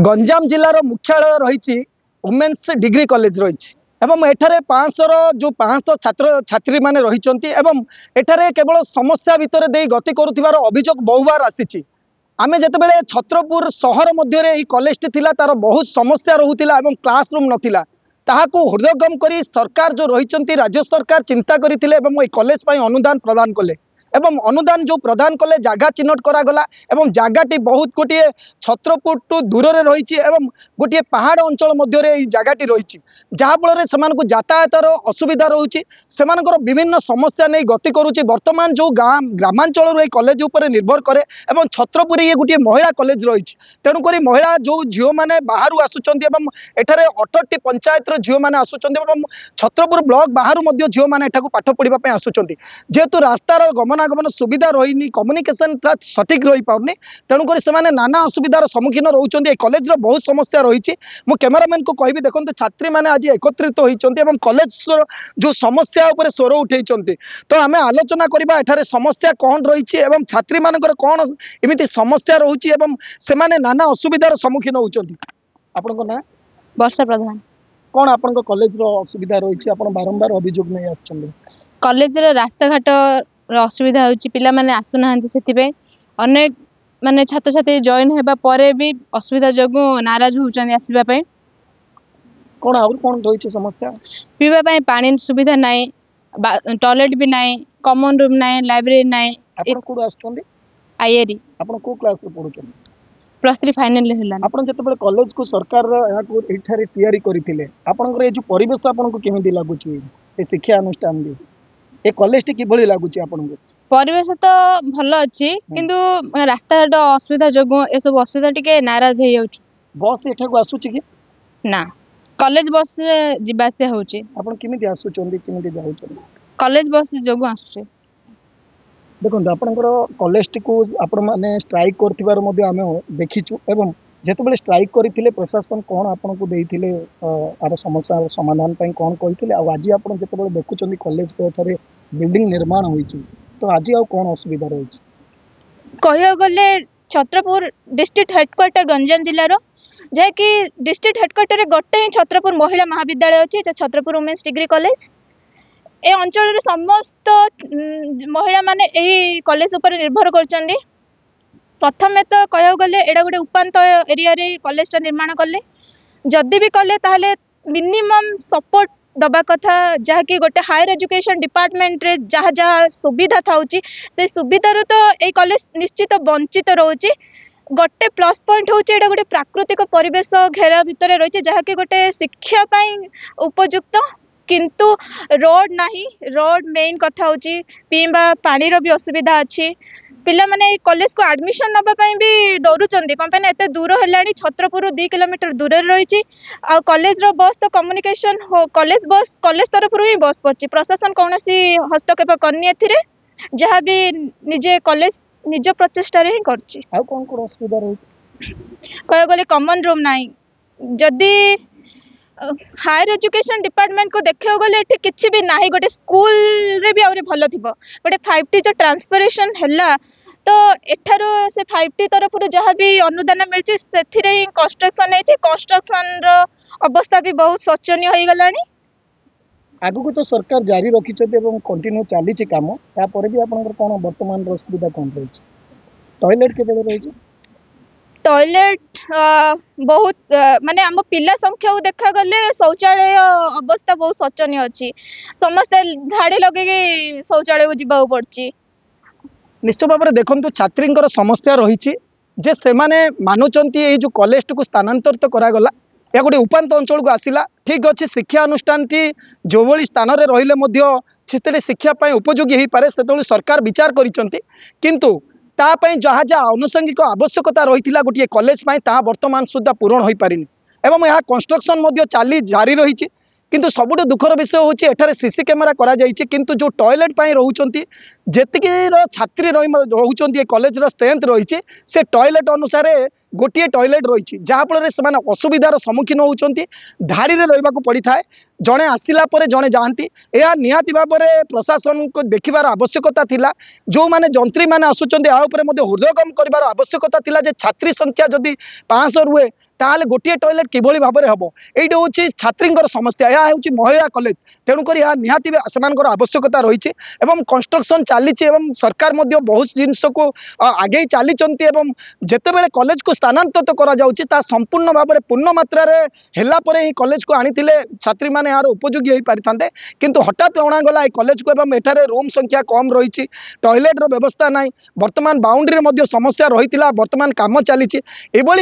गंजाम जिलार मुख्यालय रही women's degree college रही एवं एठारे 500 जो 500 छात्र छात्री माने रही एवं एठारे केवल समस्या भितर दे गति करुथिबार अभियोग बहुबार आसी आमे जेतेबेले छत्रपुर सहर मध्य कॉलेज थिला तार बहुत समस्या रहूतिला एवं क्लासरूम नथिला ताहाको हृदयगम करी सरकार जो रही राज्य सरकार चिंता करथिले एवं कॉलेज पई अनुदान प्रदान कले एवं अनुदान जो प्रदान कले जगह चिन्हट करागला एवं जगहटी बहुत गोटे छत्रपुर टू दूर में रही एवं गोटे पहाड़ अंचल मध्य जगहटी रही जहाँफल से यातायातर असुविधा रोचे से विभिन्न समस्या नहीं गति करुच्ची बर्तमान जो ग्रामांचल कॉलेज उपर निर्भर करे एवं छत्रपुर ये गोटे महिला कॉलेज रही तेणुक महिला जो झील मैंने बाहर आसुँच एठारे 18टी पंचायतर झील मैंने आसुँच छत्रपुर ब्लॉक बाहर झील मैंने पाठ पढ़ापी आसुँच जेहेतु रास्तार गमनागमन सुविधा रही कम्युनिकेशन सठिक रही पारनी तेणुक से नाना असुविधार सम्मुखीन रोचे कॉलेज बहुत समस्या रही मु कैमरामैन को कहि देखो छात्री मैंने आज एकत्रित होती कॉलेज जो समस्या उपर स्वर उठे तो आम आलोचना करवा एठारे समस्या कौन रही छात्री मानकर कौन एमती समस्या रोचे से नाना असुविधार सम्मुखीन होती आपण ना वर्षा प्रधान कौन आपण कॉलेज असुविधा रही आप बारंबार अभियोग नहीं आस कॉलेज रास्ता घाट असुविधा होची पिला माने आसुना से अनेक माने छात्र छात्री जॉइन हेबा परे भी असुविधा जगु नाराज होचन आसीबा पय कौन और कौन रही समस्या पीवा पय पानी सुविधा नाही टॉयलेट भी नाही कॉमन रूम नाही लाइब्रेरी नाही आपण कोड आछथि आईएरी आपण को क्लास रे पढुछन +3 फाइनल हेला आपण जतबे कॉलेज को सरकार या को एठारे तयारी करिथिले आपण जो परिवेश आपण को केमिति लागुची ए शिक्षा अनुष्ठान दे ए कॉलेज टी किभली लागुची आपण को परिवेश तो भल अच्छी किंतु रास्ता घाट असुविधा जगु ए सब असुविधा टिके नाराज हे जाउछ बस एठा को आसुची कि ना कॉलेज बस जिबासे होची आपण किमिति आसुचंदी किमिति जाउछन कॉलेज बस जगु आसुचे देखो आपणकर कॉलेज टी को आपण माने स्ट्राइक करथिबार मध्ये आमे देखिछु एवं जेतेबेले स्ट्राइक करथिले प्रशासन कोन आपण को देइथिले आर समस्या समाधान पई कोन कहिथिले आ आज आपण जेतेबेले देखुचंदी कॉलेज के थारे बिल्डिंग निर्माण होईछि तो आज आउ कौन असुविधा रही कह गले छत्रपुर डिस्ट्रिक्ट हेडक्वार्टर गंजाम जिलार जैकि डिस्ट्रिक्ट हेडक्वार्टर गोटे ही छत्रपुर महिला महाविद्यालय अच्छी छत्रपुर वुमेन्स डिग्री कॉलेज ए अंचल समस्त महिला माने यही कॉलेज उपर निर्भर कर प्रथम तो कह गले एडा गोटे उपांत एरिया रे कॉलेज निर्माण कले जदि भी कले ताहले मिनिमम सपोर्ट दबा कथा जहाँकि गोटे हायर एजुकेशन डिपार्टमेंट रे जहाँ जहाँ सुविधा थाउची से सुविधार तो ये कॉलेज निश्चित वंचित रोचे गोटे प्लस पॉइंट होचे एटा गोटे प्राकृतिक परिवेश घेरा भितर रही जहाँकि गोटे शिक्षा पाई उपयुक्त किंतु रोड नाही रोड मेन कथा होची पीवा पानी रो भी असुविधा अच्छी पिला माने कॉलेज को एडमिशन नबा पई भी डरुचंदी कंपनी एते दूर हेलानी छत्रपुर 2 किलोमीटर दूर रही आ कॉलेज रो बस तो कम्युनिकेशन कॉलेज बस कॉलेज तरफ ही बस पड़ची प्रशासन कौन सी हस्तक्षेप करनी एथिरे जहाँ भी निजे कॉलेज निज प्रचेष्टा रे ही करची आ कोन कोन असुविधा रही कह गले कॉमन रूम नाही जदी हायर एजुकेशन डिपार्टमेंट को देखियो गले एठी किछि भी नाही गोटे स्कूल रे भी आउरे भलो थिबो गोटे 5T जो ट्रांसफरेशन हैला तो एठारो से 5T तरफ जहाँ भी अनुदान मिलची सेथिरे ही कंस्ट्रक्शन है कंस्ट्रक्शन रो अवस्था भी बहुत शोचनीय हो गलानी आगु को तो सरकार जारी रखी एवं कंटिन्यू चली काम तापर भी आपन कोन वर्तमान असुविधा कोन रही टॉयलेट के बेले रही टॉयलेट बहुत माने आम पिला संख्या देखा गले शौचालय अवस्था बहुत शोचनीय अच्छी समस्त धाड़ी लगे शौचालय को जीवा पड़ची निश्चित भाव में देखो छात्री समस्या रही जे से माने मानुचंती ये जो कॉलेज को स्थानांतरित करागला या गोटे उपांत अंचल को आसला ठीक अच्छे शिक्षा अनुष्ठान टी जो भली स्थान में रही शिक्षापी उपयोगी हो पाए से सरकार विचार किंतु तापाई जहाँ जहाँ आनुषंगिक आवश्यकता रही गोटे कॉलेज वर्तमान सुधा पूरण हो पारिनी एवं यह कंस्ट्रक्शन चली जारी रही किंतु सबुठ दुखर विषय होची एठारे सीसी कैमेरा करा जाइछि किंतु जो टॉयलेट पाई रहउचंती जेतिकी छात्री रहउचंती कॉलेज रो स्ट्रेंथ रही से टॉयलेट अनुसार गोटे टॉयलेट रही जहाँफल से असुविधार सम्मुखीन होती धाड़ी में रहा पड़ी था जड़े आसला जड़े जाती यह निहाती भाव में प्रशासन को देखिबार आवश्यकता थिला जो माने जंत्री माने आसुचंती आ ऊपर हृदयगम करिबार आवश्यकता थिला जे छात्री संख्या जदि 500 रुए ताले गोटे टॉयलेट किभली भाव में हम ये हूँ छात्री समस्या यह हूँ महिला कॉलेज तेणुक निहाती सेमानकर आवश्यकता रही कंस्ट्रक्शन चली सरकार बहुत जिनस को आगे चली जितेबाला कॉलेज को स्थानांतरित करा संपूर्ण भाव में पूर्ण मात्रा ही कॉलेज को आनी छात्री मैंने यार उपयोगी हो पारि था किंतु हठात अणागला कॉलेज को एठारे रूम संख्या कम रही टॉयलेट व्यवस्था ना बर्तमान बाउंड्री समस्या रही बर्तमान काम चली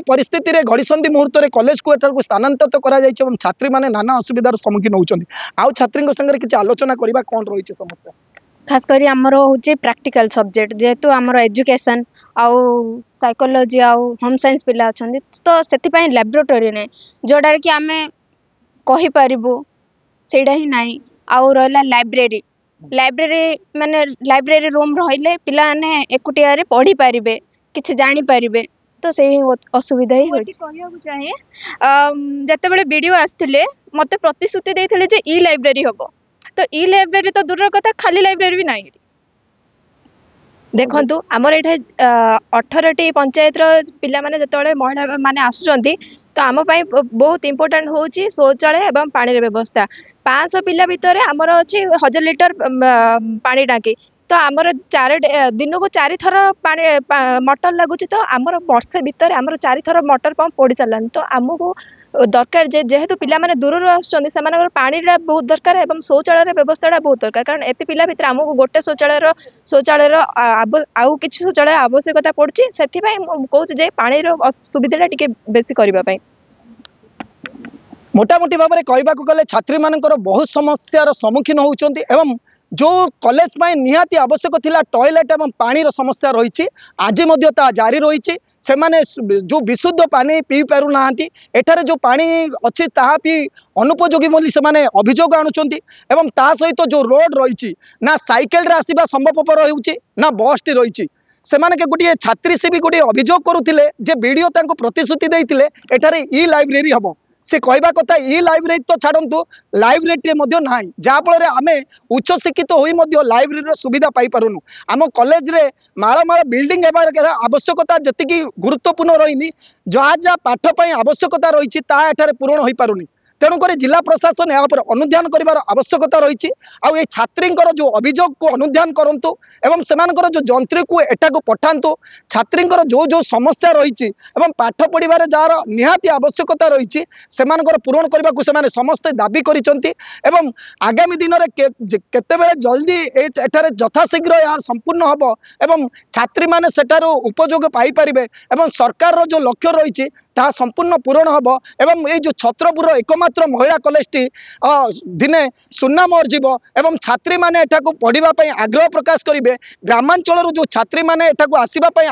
परिस्थिति में घड़ीसंधि मुहूर्त में कॉलेज को एठार स्थानांतरित कर छात्री मैंने नाना असुविधार सम्मुखीन होती आउ छात्री संगे किसी आलोचना करवा कौन रही समस्या खास करी आमर हूँ प्रैक्टिकल सब्जेक्ट जेहेतु आमर एजुकेशन आउ साइकोलॉजी आउ होम साइंस पिला अच्छा तो से लैबोरेटरी ने जोड़ार कि आम कही पारिबु सेटा ही नहीं आउ रहा लाइब्रेरी लाइब्रेरी माने लाइब्रेरी रूम रहिले पिला ने एकुटिया रे पढ़ी पारिबे किछि जानि पारिबे तो से असुविधा ही होय कहया चाहिए जते बेले वीडियो आस्थिले मते प्रतिश्रुति देथिले जे ई लाइब्रेरी होबो तो ई लाइब्रेरी तो दूर कथा खाली लाइब्रेरी भी नहीं देखंतु हमर एठे 18टी पंचायत रो पिला माने जतले महिला माने आसुचंती तो आम बहुत इंपोर्टेंट होची शौचालय एवं पानी व्यवस्था 500 पिला भितर आमर अच्छी 1000 लिटर पानी टांकी तो आमर दिन को 4 थर पानी मोटर लगुच तो आमर वर्षे भितर आमर 4 थर मोटर पंप पड़ सारानी तो आमको दरकार जेहेतु पिला माने दूर आसुचंती पानी बहुत दरकार एवं शौचालय व्यवस्था बहुत दरकार कारण एत पिला भितर आमको गोटे शौचालय आउ किसी शौचालय आवश्यकता पड़ची से कहूँ जे पानी सुविधा टिके बेसी करने मोटामोटी भाव में कहवाक गले छात्री मानकर बहुत समस्यार सम्मुखीन होउचंती एवं जो कॉलेज में निहाती आवश्यक थिला टॉयलेट एवं पानी समस्या रही आज जारी रही से माने जो विशुद्ध पानी पी पारु नाहांती एठारे जो पानी अच्छी ताहा पी अनुपयोगी बोली से माने अभियोग आणुचंती एवं ता सहित जो रोड रही ना साइकेल रे आसीबा संभवपर होउची ना बस टी रही से माने के गोटे छात्री से भी गोटे अभियोग करुथिले जे वीडियो तांको प्रतिश्रुति देइथिले एठारे ई लाइब्रेरी हबो से कहवा कथा ई लाइब्रेरी तो छाड़ू लाइब्रेरी ना जहाँफल आम उच्च शिक्षित हो लाइब्रेरी सुविधा पाई पारुनु आम कॉलेज रे माल माल बिल्डिंग आवश्यकता जी गुरुत्वपूर्ण रही जहाँ जहाँ पाठपाई आवश्यकता रही पूरण हो पारुनी तेणुक जिला प्रशासन यहाँ पर अनुध्यान कर आवश्यकता रही आउ ये छात्री जो अभियोग को अनुध्यान करूँ एवं से जो जंत्री को एटा को पठातु छात्री जो जो समस्या रही पाठ पढ़ार जार निहाती आवश्यकता रही से पूरण करने को समस्ते दाबी कर आगामी दिन में केते जल्दी एठारे यथाशीघ्र यहाँ संपूर्ण हम एवं छात्री मैंने सेठार उपयोग पाई पारे सरकार जो लक्ष्य रही ताहा संपूर्ण पूरण हम एवं ये जो छत्रपुर एकमात्र महिला कॉलेज टी दिने सुनाम अर्जिब एवं छात्री मैंने एठाकू पढ़ाई आग्रह प्रकाश करेंगे ग्रामांचल जो छात्री मैंने एठाकू आसवाई